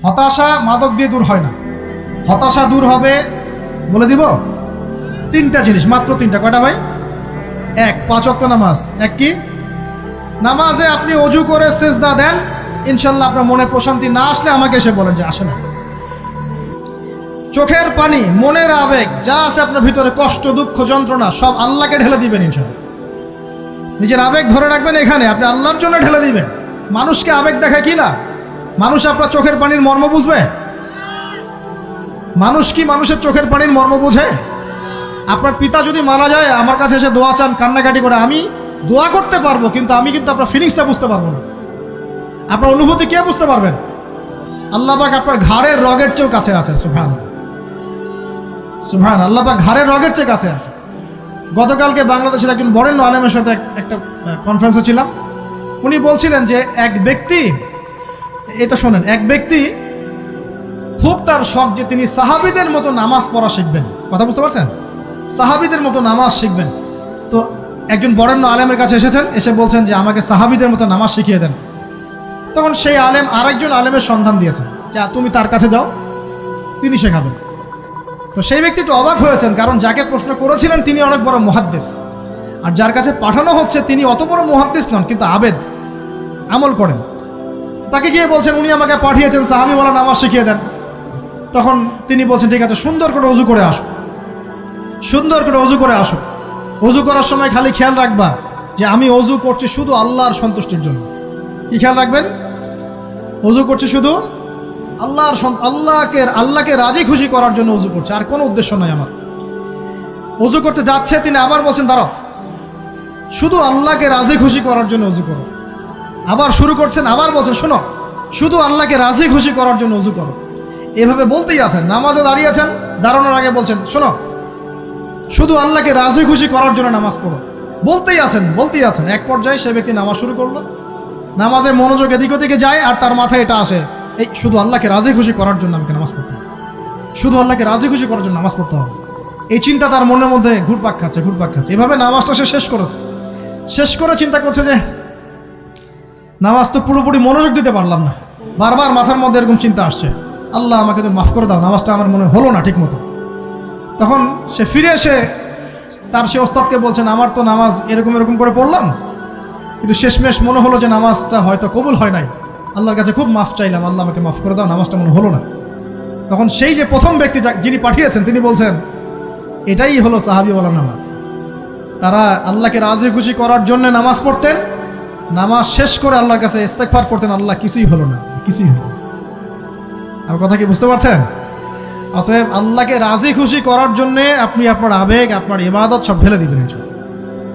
হতাশা মাদক দিয়ে দূর হয় না। হতাশা দূর হবে, বলে দিব, 3টা জিনিস, মাত্র 3টা। কয়টা ভাই? 1, 5 ওয়াক্ত নামাজ। এক কি? নামাজে আপনি অজু করে সেজদা দেন, ইনশাল্লাহ আপনার মনে প্রশান্তি না আসলে আমাকে এসে বলেন যে আসে না। চোখের পানি, মনের আবেগ যা আছে আপনার ভিতরে, কষ্ট, দুঃখ, যন্ত্রণা, সব আল্লাহকে ঢেলে দিবেন ইনশাল্লাহ। নিজের আবেগ ধরে রাখবেন এখানে, আপনি আল্লাহর জন্য ঢেলে দিবেন। মানুষকে আবেগ দেখা কি লাভ? মানুষ আপনার চোখের পানির মর্ম বুঝবে? মানুষ কি মানুষের চোখের পানির মর্ম বুঝে? আপনার পিতা যদি মারা যায়, আমার কাছে এসে দোয়া চান কান্নাকাটি করে, আমি দোয়া করতে পারবো, কিন্তু আমি কিন্তু আপনার ফিলিংসটা বুঝতে পারবো না। আপনার অনুভূতি কে বুঝতে পারবেন? আল্লাহ পাক আপনার ঘাড়ের রগের চেয়েও কাছে আছেন। সুবহান সুবহান, আল্লাহ পাক ঘাড়ের রগের চেয়ে কাছে আছে। গতকালকে বাংলাদেশের একজন বরেণ্য আলেমের সাথে একটা কনফারেন্সে ছিলাম। উনি বলছিলেন যে এক ব্যক্তি, এটা শোনেন, এক ব্যক্তি খুব তার শখ যে তিনি সাহাবীদের মতো নামাজ পড়া শিখবেন। কথা বুঝতে পারছেন? সাহাবীদের মতো নামাজ শিখবেন। তো একজন বরেণ্য আলেমের কাছে এসেছেন, এসে বলছেন যে আমাকে সাহাবীদের মতো নামাজ শিখিয়ে দেন। তখন সেই আলেম আরেকজন আলেমের সন্ধান দিয়েছেন, যা তুমি তার কাছে যাও, তিনি শেখাবেন। তো সেই ব্যক্তি একটু অবাক হয়েছেন, কারণ যাকে প্রশ্ন করেছিলেন তিনি অনেক বড় মুহাদ্দিস, আর যার কাছে পাঠানো হচ্ছে তিনি অত বড় মুহাদ্দিস নন, কিন্তু আবেদ, আমল করেন। তাকে গিয়ে বলছেন উনি আমাকে পাঠিয়েছেন সাহাবীওয়ালা নামাজ শিখিয়ে দেন। তখন তিনি বলছেন ঠিক আছে, সুন্দর করে অজু করে আসো, সুন্দর করে অজু করে আসো। অজু করার সময় খালি খেয়াল রাখবা যে আমি অজু করছি শুধু আল্লাহর সন্তুষ্টির জন্য। কি খেয়াল রাখবেন? অজু করছি শুধু আল্লাহকে রাজি খুশি করার জন্য অজু করছে, আর কোনো উদ্দেশ্য নাই আমার। অজু করতে যাচ্ছে, তিনি আবার বলছেন দাঁড়াও, শুধু আল্লাহকে রাজি খুশি করার জন্য অজু করো। আবার শুরু করছেন, আবার বলছেন শোনো, শুধু আল্লাহকে রাজি খুশি করার জন্য অজু করো। এভাবে বলতেই আছেন। নামাজে দাঁড়িয়েছেন, দাঁড়ানোর আগে বলছেন শোনো, শুধু আল্লাহকে রাজি খুশি করার জন্য নামাজ পড়ো। বলতেই আছেন। এক পর্যায়ে সে ব্যক্তি নামাজ শুরু করলো। নামাজে মনোযোগ এদিক ওদিকে যায়, আর তার মাথায় এটা আসে, এই শুধু আল্লাহকে রাজি খুশি করার জন্য আমাকে নামাজ পড়তে হবে, শুধু আল্লাহকে রাজি খুশি করার জন্য নামাজ পড়তে হবে। এই চিন্তা তার মনের মধ্যে ঘুরপাক খাচ্ছে। এভাবে নামাজটা সে শেষ করেছে। শেষ করে চিন্তা করছে যে নামাজ তো পুরোপুরি মনোযোগ দিতে পারলাম না। বারবার মাথার মধ্যে এরকম চিন্তা আসছে, আল্লাহ আমাকে তো মাফ করে দাও, নামাজটা আমার মনে হলো না ঠিক মতো। তখন সে ফিরে এসে তার সে ওস্তাদকে বলছেন আমার তো নামাজ এরকম করে পড়লাম, কিন্তু শেষমেশ মনে হলো যে নামাজটা হয়তো কবুল হয় নাই। আল্লাহর কাছে খুব মাফ চাইলাম, আল্লাহ আমাকে মাফ করে দাও, নামাজটা মনে হলো না। তখন সেই যে প্রথম ব্যক্তি যিনি পাঠিয়েছেন তিনি বলছেন এটাই হলো সাহাবীওয়ালা নামাজ। তারা আল্লাহকে রাজি খুশি করার জন্য নামাজ পড়তেন, নামাজ শেষ করে আল্লাহর কাছে ইস্তেগফার করতেন, আল্লাহ কিছুই হলো না, কিছুই হলো না। আমার কথা কি বুঝতে পারছেন? অতএব আল্লাহকে রাজি খুশি করার জন্যে আপনি আপনার আবেগ, আপনার ইবাদত সব ঢেলে দিবেন,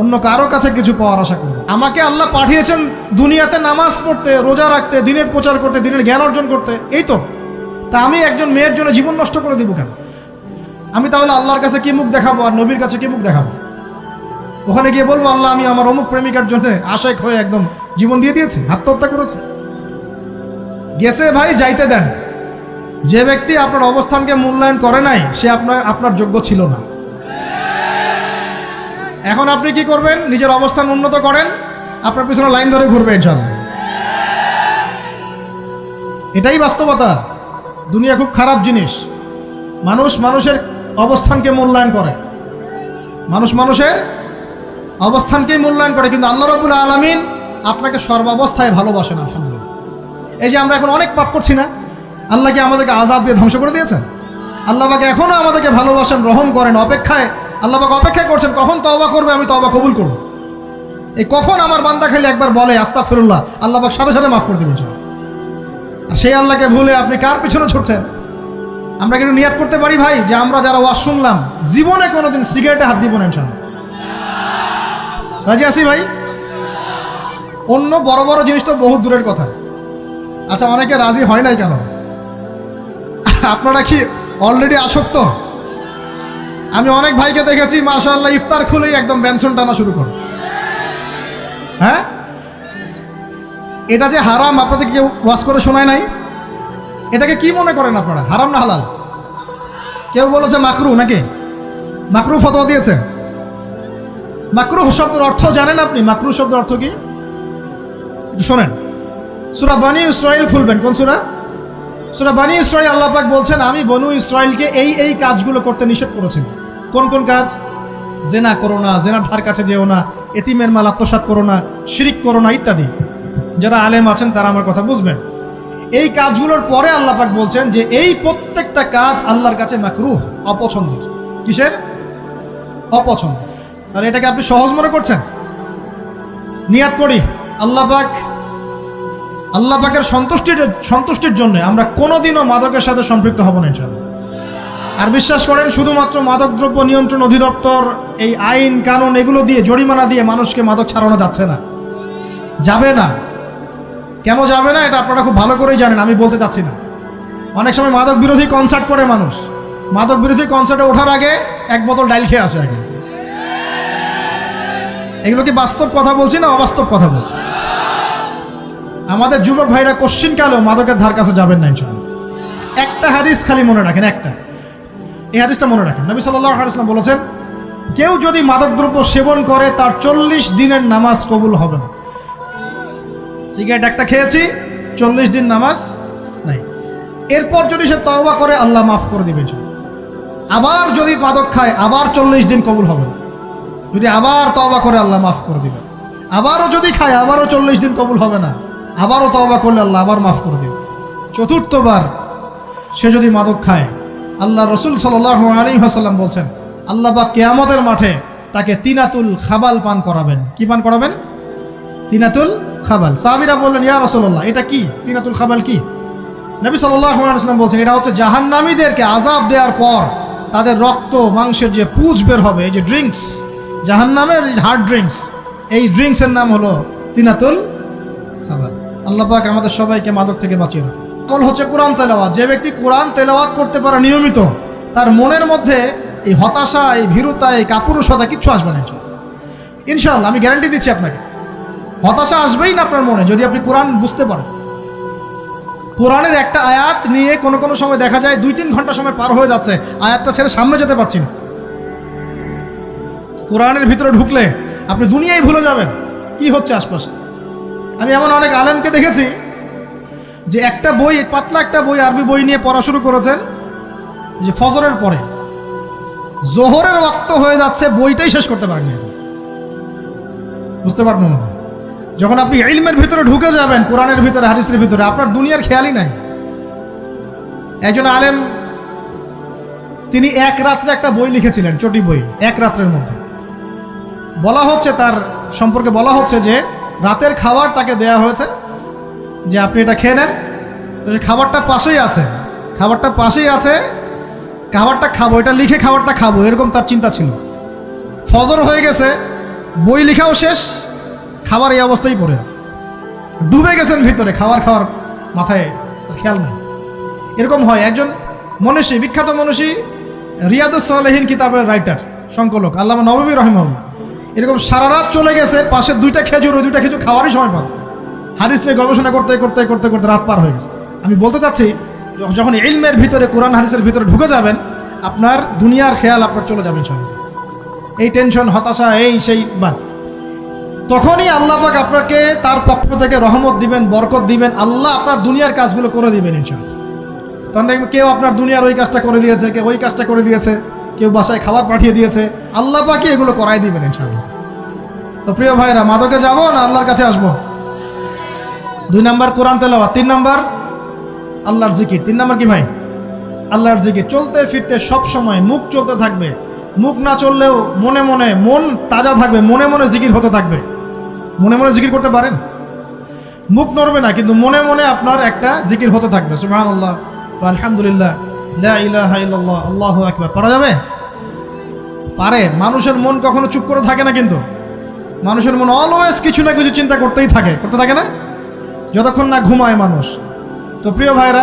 অন্য কারো কাছে কিছু পাওয়ার আশা করবেন। আমাকে আল্লাহ পাঠিয়েছেন দুনিয়াতে নামাজ পড়তে, রোজা রাখতে, দিনের প্রচার করতে, দিনের জ্ঞান অর্জন করতে, এই তো। তা আমি একজন মেয়ের জন্য জীবন নষ্ট করে দিব কেন? আমি তাহলে আল্লাহর কাছে কি মুখ দেখাবো, আর নবীর কাছে কি মুখ দেখাবো? ওখানে গিয়ে বলবো আল্লাহ আমি আমার অমুক প্রেমিকার জন্য আশেক হয়ে একদম জীবন দিয়ে দিয়েছি, আত্মহত্যা করেছি। গেছে ভাই, যাইতে দেন। যে ব্যক্তি আপনার অবস্থানকে মূল্যায়ন করে নাই সে আপনার যোগ্য ছিল না। এখন আপনি কি করবেন? নিজের অবস্থান উন্নত করেন, আপনার পিছনে লাইন ধরে ঘুরবে ইনশাআল্লাহ। এটাই বাস্তবতা। দুনিয়া খুব খারাপ জিনিস। মানুষের অবস্থানকে মূল্যায়ন করে, মানুষের অবস্থানকেই মূল্যায়ন করে, কিন্তু আল্লাহ রাব্বুল আলামিন আপনাকে সর্বাবস্থায় ভালোবাসেন। আলহামদুলিল্লাহ। এই যে আমরা এখন অনেক পাপ করছি না, আল্লাহ কি আমাদেরকে আযাব দিয়ে ধ্বংস করে দিয়েছেন? আল্লাহ পাক এখনো আমাদেরকে ভালোবাসেন, রহম করেন, আল্লাহ পাক অপেক্ষা করছেন কখন তওবা করবে, আমি তওবা কবুল করব। এই কখন আমার বান্দা খালি একবার বলে আস্তাগফিরুল্লাহ, আল্লাহ পাক সাথে সাথে মাফ করে দিবেন। আর সেই আল্লাহকে ভুলে আপনি কার পিছনে ছুটছেন? আমরা কিন্তু নিয়াত করতে পারি ভাই যে আমরা যারা ওয়াজ শুনলাম জীবনে কোনোদিন সিগারেটে হাত দিব না ইনশাআল্লাহ। রাজি আছি ভাই? অন্য বড় বড় জিনিস তো বহুত দূরের কথা। আচ্ছা, অনেকে রাজি হয় নাই কেন? আপনারা কি অলরেডি আসক্ত? আমি অনেক ভাইকে দেখেছি মাশাআল্লাহ ইফতার খুলেই একদম বেনসন টানা শুরু করে। হ্যাঁ, এটা যে হারাম আপনাদের কেউ ওয়াজ করে শোনায় নাই? এটাকে কি মনে করেন আপনারা, হারাম না হালাল? কেউ বলেছে মাকরু, নাকি মাকরু ফতোয়া দিয়েছে? মাকরুহ শব্দের অর্থ জানেন আপনি? মাকরুহ শব্দের অর্থ কি শোনেন। সূরা বনী ইসরাঈল খুলবেন। কোন সূরা? সূরা বনী ইসরাঈল আল্লাহ পাক বলছেন, আমি বনু ইসরাঈলকে এই কাজগুলো করতে নিষেধ করেছেন। কোন কোন কাজ? জেনা করো না, জেনার ধার কাছে যেও না, এতিমের মাল আত্মসাৎ করো না, শিরিক করো না ইত্যাদি। যারা আলেম আছেন তারা আমার কথা বুঝবেন। এই কাজগুলোর পরে আল্লাহ পাক বলছেন যে এই প্রত্যেকটা কাজ আল্লাহর কাছে মাকরুহ, অপছন্দের। কিসের? অপছন্দ। আর এটাকে আপনি সহজ মনে করছেন? নিয়াত করি আল্লাহ পাকের সন্তুষ্টির জন্য আমরা কোনোদিনও মাদকের সাথে সম্পৃক্ত হব না ইনশাআল্লাহ। আর বিশ্বাস করেন, শুধুমাত্র মাদকদ্রব্য নিয়ন্ত্রণ অধিদপ্তর এই আইন কানুন এগুলো দিয়ে, জরিমানা দিয়ে মানুষকে মাদক ছাড়ানো যাচ্ছে না, যাবে না। কেন যাবে না এটা আপনারা খুব ভালো করেই জানেন, আমি বলতে চাচ্ছি না। অনেক সময় মাদক বিরোধী কনসার্ট করে মানুষ, মাদক বিরোধী কনসার্টে ওঠার আগে এক বোতল ডাইল খেয়ে আসে আগে। এগুলো কি বাস্তব কথা বলছি না অবাস্তব কথা বলছি? আমাদের যুবক ভাইরা কোশ্চিনকালেও মাদকের ধার কাছে যাবেন না ইনশাআল্লাহ। একটা হাদিস খালি মনে রাখেন, এই হাদিসটা মনে রাখেন। নবী সাল্লাল্লাহু আলাইহি ওয়াসাল্লাম বলেছেন, কেউ যদি মাদকদ্রব্য সেবন করে তার 40 দিনের নামাজ কবুল হবে না। সিগারেট একটা খেয়েছি, 40 দিন নামাজ নাই। এরপর যদি সে তওবা করে আল্লাহ মাফ করে দিবেন। আবার যদি মাদক খায় আবার 40 দিন কবুল হবে না। যদি আবার তওবা করে আল্লাহ মাফ করে দিবেন। আবারও যদি খায় আবারও 40 দিন কবুল হবে না। আবারও তওবা করলে আল্লাহ আবার মাফ করে দিবেন। চতুর্থবার সে যদি মাদক খায়, আল্লাহ রসুল সাল্লাল্লাহু আলাইহি ওয়াসাল্লাম বলছেন, আল্লাহ পাক কিয়ামতের মাঠে তাকে তিনাতুল খাবাল পান করাবেন। কি পান করাবেন? তিনাতুল খাবাল। সাহাবীরা বললেন, ইয়া রাসূলুল্লাহ, এটা কি? তিনাতুল খাবাল কি? নবী সাল্লাল্লাহু আলাইহি ওয়াসাল্লাম বলছেন, এটা হচ্ছে জাহান্নামীদেরকে আযাব দেওয়ার পর তাদের রক্ত মাংসের যে পুঁজ বের হবে, এই যে ড্রিঙ্কস, জাহান্নামের হার্ড ড্রিঙ্কস, এই ড্রিঙ্কসের নাম হলো তিনাতুল খাবাল। আল্লাহ পাক আমাদের সবাইকে মাদক থেকে বাঁচিয়ে রাখুন। আমল হচ্ছে কোরআন তেলাওয়াত। যে ব্যক্তি কোরআন তেলাওয়াত করতে পারে নিয়মিত, তার মনের মধ্যে এই হতাশা, এই ভীরুতা, এই কাপুরুষতা কিচ্ছু আসবে না ইনশাআল্লাহ। আমি গ্যারান্টি দিচ্ছি আপনাকে, হতাশা আসবেই না আপনার মনে যদি আপনি কোরআন বুঝতে পারেন। কোরআনের একটা আয়াত নিয়ে কোনো সময় দেখা যায় 2-3 ঘন্টা সময় পার হয়ে যাচ্ছে, আয়াতটা ছেড়ে সামনে যেতে পারছি না। কোরআনের ভিতরে ঢুকলে আপনি দুনিয়ায় ভুলে যাবেন কি হচ্ছে আশপাশে। আমি এমন অনেক আলেমকে দেখেছি যে একটা বই, পাতলা একটা বই, আরবি বই নিয়ে পড়া শুরু করেছেন, যে ফজরের পরে জোহরের ওয়াক্ত হয়ে যাচ্ছে, বইটাই শেষ করতে পারেননি। বুঝতে পারবেন না, যখন আপনি ইলমের ভিতরে ঢুকে যাবেন, কোরআনের ভিতরে, হাদিসের ভিতরে, আপনার দুনিয়ার খেয়ালই নাই। একজন আলেম, তিনি এক রাত্রে একটা বই লিখেছিলেন, চটি বই, এক রাত্রের মধ্যে। বলা হচ্ছে, তার সম্পর্কে বলা হচ্ছে যে রাতের খাবার তাকে দেয়া হয়েছে, যে আপনি এটা খেয়ে নেন। খাবারটা পাশেই আছে, খাবারটা খাবো, এটা লিখে খাবারটা খাবো, এরকম তার চিন্তা ছিল। ফজর হয়ে গেছে, বই লেখাও শেষ, খাবার এই অবস্থায় পড়ে আছে, ডুবে গেছেন ভিতরে, খাওয়ার মাথায় খেয়াল নাই। এরকম হয়। একজন মনীষী, বিখ্যাত মনীষী, রিয়াদুস সালেহীন কিতাবের রাইটার, সংকলক আল্লামা নববী রাহিমাহুল্লাহ, এরকম সারা রাত চলে গেছে, পাশে 2টা খেজুর, ওই 2টা খেজুর খাওয়ারই সময় পান। হাদিস নিয়ে গবেষণা করতে রাত পার হয়ে গেছে। আমি বলতে চাচ্ছি, যখন ইলমের ভিতরে, কোরআন হাদিসের ভিতরে ঢুকে যাবেন, আপনার দুনিয়ার খেয়াল আপনার চলে যাবেন সব। এই টেনশন, হতাশা, এই সেই বাদ। তখনই আল্লাহ পাক আপনাকে তার পক্ষ থেকে রহমত দিবেন, বরকত দিবেন, আল্লাহ আপনার দুনিয়ার কাজগুলো করে দিবেন ইনশাআল্লাহ। তখন দেখবেন কেউ আপনার দুনিয়ার ওই কাজটা করে দিয়েছে, কেউ ওই কাজটা করে দিয়েছে, কেউ বাসায় খাবার পাঠিয়ে দিয়েছে, আল্লাহ পাকই এগুলো করাই দিবেন ইনশাআল্লাহ। তো প্রিয় ভাইরা, মাদকে যাব না আল্লাহর কাছে আসবো? 2 নাম্বার কোরআন তেলাওয়াত, 3 নাম্বার আল্লাহর জিকির। 3 নাম্বার কি ভাই? আল্লাহর জিকির। চলতে ফিরতে সব সময় মুখ চলতে থাকবে, মুখ না চললেও মনে মনে মন তাজা থাকবে, মনে মনে জিকির হতে থাকবে। মনে মনে জিকির করতে পারেন? মুখ নড়বে না, কিন্তু মনে মনে আপনার একটা জিকির হতে থাকবে, সুবহানাল্লাহ, আলহামদুলিল্লাহ, লা ইলাহা ইল্লাল্লাহ, আল্লাহু আকবার। পারা যাবে? পারে। মানুষের মন কখনো চুপ করে থাকে না, কিন্তু মানুষের মন অলওয়েজ কিছু না কিছু চিন্তা করতে থাকে না, যতক্ষণ না ঘুমায় মানুষ। তো প্রিয় ভাইরা,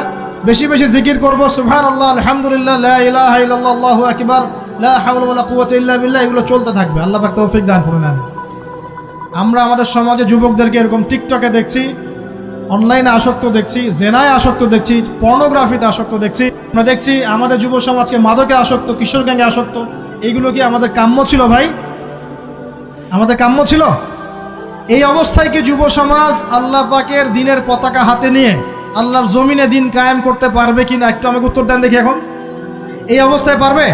বেশি বেশি জিকির করবো, সুবহানাল্লাহ, আলহামদুলিল্লাহ, লা ইলাহা ইল্লাল্লাহ, আল্লাহু আকবার, লা হাওলা ওয়ালা কুওয়াতা ইল্লা বিল্লাহ, এগুলো চলতে থাকবে। আল্লাহ পাক তৌফিক দান করুন। আমরা আমাদের সমাজে যুবকদেরকে এরকম টিকটকে দেখছি, অনলাইনে আসক্ত দেখছি, জেনায় আসক্ত দেখছি, পর্নোগ্রাফিতে আসক্ত দেখছি। আমরা দেখছি আমাদের যুব সমাজকে মাদকে আসক্ত, কিশোর গ্যাংয়ে আসক্ত। এইগুলো কি আমাদের কাম্য ছিল ভাই? আমাদের কাম্য ছিল? এই অবস্থায় কি যুব সমাজ আল্লাহ পাকের দ্বীনের পতাকা হাতে নিয়ে আল্লাহর জমিনে দিন কায়েম করতে পারবে কিনা একটু আমাকে উত্তর দেন দেখি। এখন এই অবস্থায় পারবে?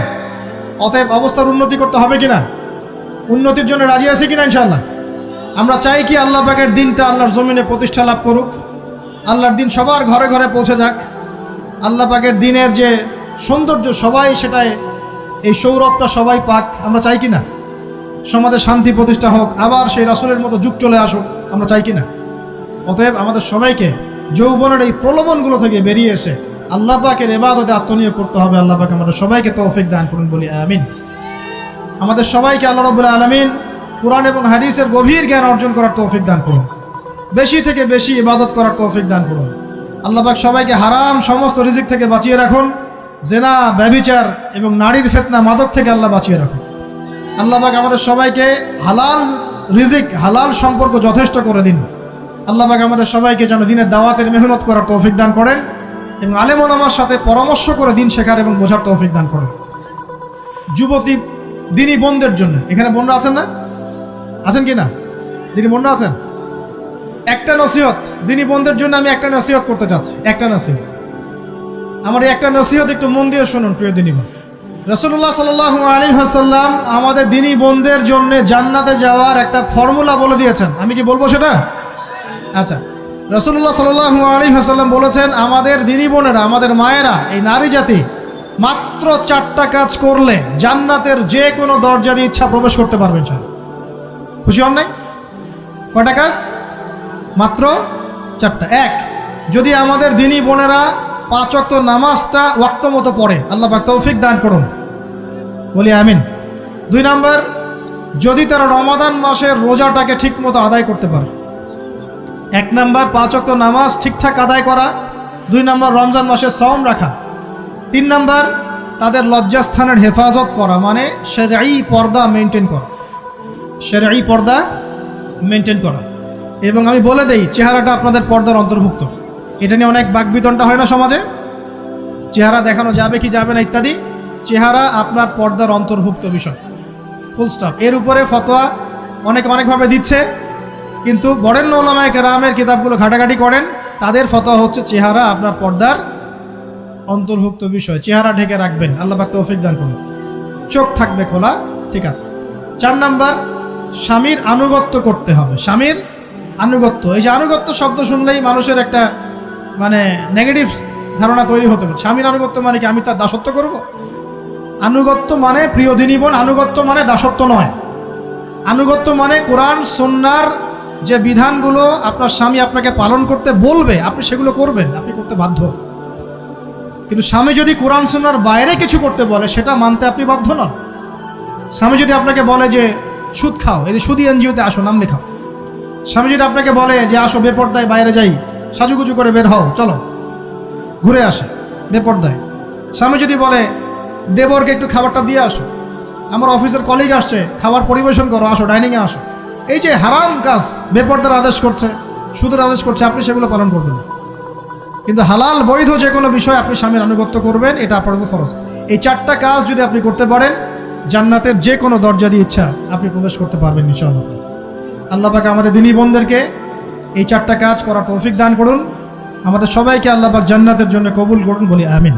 অতএব অবস্থার উন্নতি করতে হবে কিনা? উন্নতির জন্য রাজি আছি কিনা ইনশাআল্লাহ? আমরা চাই কি আল্লাহ পাকের দিনটা আল্লাহর জমিনে প্রতিষ্ঠা লাভ করুক, আল্লাহর দিন সবার ঘরে ঘরে পৌঁছে যাক, আল্লাহ পাকের দিনের যে সৌন্দর্য সবাই সেটাই, এই সৌরভটা সবাই পাক। আমরা চাই কিনা সমাজে শান্তি প্রতিষ্ঠা হোক, আবার সেই রাসূলের মতো যুগ চলে আসুক? আমরা চাই কিনা? অতএব আমাদের সবাইকে যৌবনের এই প্রলোভনগুলো থেকে বেরিয়ে এসে আল্লাহ পাকের ইবাদতে আত্মনিয়োগ করতে হবে। আল্লাহ পাক আমাদের সবাইকে তৌফিক দান করুন, বলি আমিন। আমাদের সবাইকে আল্লাহ রাব্বুল আলামিন কুরআন এবং হাদিসের গভীর জ্ঞান অর্জন করার তৌফিক দান করুন, বেশি থেকে বেশি ইবাদত করার তৌফিক দান করুন। আল্লাহ পাক সবাইকে হারাম সমস্ত রিজিক থেকে বাঁচিয়ে রাখুন, জেনা, ব্যভিচার এবং নারীর ফিতনা, মাদক থেকে আল্লাহ বাঁচিয়ে রাখুন। আল্লাহ পাক আমাদের সবাইকে হালাল রিজিক, হালাল সম্পর্ক যথেষ্ট করে দিন। আল্লাহ পাক আমাদের সবাইকে যেন দিনের দাওয়াতের মেহনত করার তৌফিক দান করেন এবং আলেম ওলামার সাথে পরামর্শ করে দিন শেখার এবং বোঝার তৌফিক দান করেন। যুবতী দিনী বোনদের জন্য, এখানে বোনরা আছেন না? আছেন কি না? দিনী বোনরা আছেন? একটা নসিহত দিনী বোনদের জন্য আমি একটা নসিহত করতে চাচ্ছি, একটা নসিহত। আমার এই একটা নসিহত একটু মন দিয়ে শুনুন প্রিয় দিনী বোন। রাসূলুল্লাহ সাল্লাল্লাহু আলাইহি ওয়াসাল্লাম আমাদের দিনী বোনদের জন্য জান্নাতে যাওয়ার একটা ফর্মুলা বলে দিয়েছেন। আমি কি বলবো সেটা? আচ্ছা, রাসূলুল্লাহ সাল্লাল্লাহু আলাইহি ওয়াসাল্লাম বলেছেন আমাদের দিনী বোনেরা, আমাদের মায়েরা, এই নারী জাতি মাত্র 4টা কাজ করলে জান্নাতের যে কোনো দরজা দিয়ে ইচ্ছা প্রবেশ করতে পারবেন। খুশি হন নাই? কয়টা কাজ? মাত্র 4টা। এক, যদি আমাদের দিনী বোনেরা 5 ওয়াক্ত নামাজটা ওয়াক্ত মতো পড়ে, আল্লাহ পাক তৌফিক দান করুন, বলি আমিন। 2 নাম্বার, যদি তারা রমাদান মাসের রোজাটাকে ঠিক মতো আদায় করতে পারে। 1 নাম্বার 5 ওয়াক্ত নামাজ ঠিকঠাক আদায় করা, 2 নাম্বার রমজান মাসের সওম রাখা, 3 নাম্বার তাদের লজ্জাস্থানের হেফাজত করা, মানে শরঈ পর্দা মেনটেন করা, শরঈ পর্দা মেনটেন করা। এবং আমি বলে দেই, চেহারাটা আপনাদের পর্দার অন্তর্ভুক্ত। এটা নিয়ে অনেক বাকবিতণ্ডা হয় না সমাজে, চেহারা দেখানো যাবে কি যাবে না ইত্যাদি। চেহারা আপনার পর্দার অন্তর্ভুক্ত বিষয়, ফুল স্টপ। এর উপরে ফতোয়া অনেকভাবে দিচ্ছে, কিন্তু বরেণ্য উলামায়ে কেরামের কিতাবগুলো ঘাটাঘাটি করেন, তাদের ফতোয়া হচ্ছে চেহারা আপনার পর্দার অন্তর্ভুক্ত বিষয়, চেহারা ঢেকে রাখবেন। আল্লাহ পাক তৌফিক দান করুন। চোখ থাকবে খোলা, ঠিক আছে। 4 নাম্বার, স্বামীর আনুগত্য করতে হবে। স্বামীর আনুগত্য, এই যে আনুগত্য শব্দ শুনলেই মানুষের একটা মানে নেগেটিভ ধারণা তৈরি হতে পারে। স্বামীর আনুগত্য মানে কি আমি তার দাসত্ব করব? আনুগত্য মানে, প্রিয় দিনী বোন, আনুগত্য মানে দাসত্ব নয়। আনুগত্য মানে কোরআন সুন্নাহর যে বিধানগুলো আপনার স্বামী আপনাকে পালন করতে বলবে, আপনি সেগুলো করবেন, আপনি করতে বাধ্য। কিন্তু স্বামী যদি কোরআন সুন্নাহর বাইরে কিছু করতে বলে, সেটা মানতে আপনি বাধ্য নন। স্বামী যদি আপনাকে বলে যে সুদ খাও, এই সুদি এনজিওতে আসো, নাম লেখাও। স্বামী যদি আপনাকে বলে যে আসো বেপর্দায় বাইরে যাই, সাজুগুজু করে বের হও, চলো ঘুরে আসে বেপর্দায়। স্বামী যদি বলে দেবরকে একটু খাবারটা দিয়ে আসো, আমার অফিসের কলিগ আসছে, খাবার পরিবেশন করো, আসো ডাইনিংয়ে আসো, এই যে হারাম কাজ, বেপর্দার আদেশ করছে, সুদের আদেশ করছে, আপনি সেগুলো পালন করবেন। কিন্তু হালাল বৈধ যে কোনো বিষয় আপনি স্বামীর আনুগত্য করবেন, এটা আপনার উপর ফরজ। এই 4টা কাজ যদি আপনি করতে পারেন, জান্নাতের যে কোনো দরজা দিয়ে ইচ্ছা আপনি প্রবেশ করতে পারবেন ইনশাআল্লাহ। আল্লাহ পাক আমাদের দিনী বোনদেরকে এই 4টা কাজ করার তৌফিক দান করুন। আমাদের সবাইকে আল্লাহ পাক জান্নাতের জন্য কবুল করুন, বলি আমিন।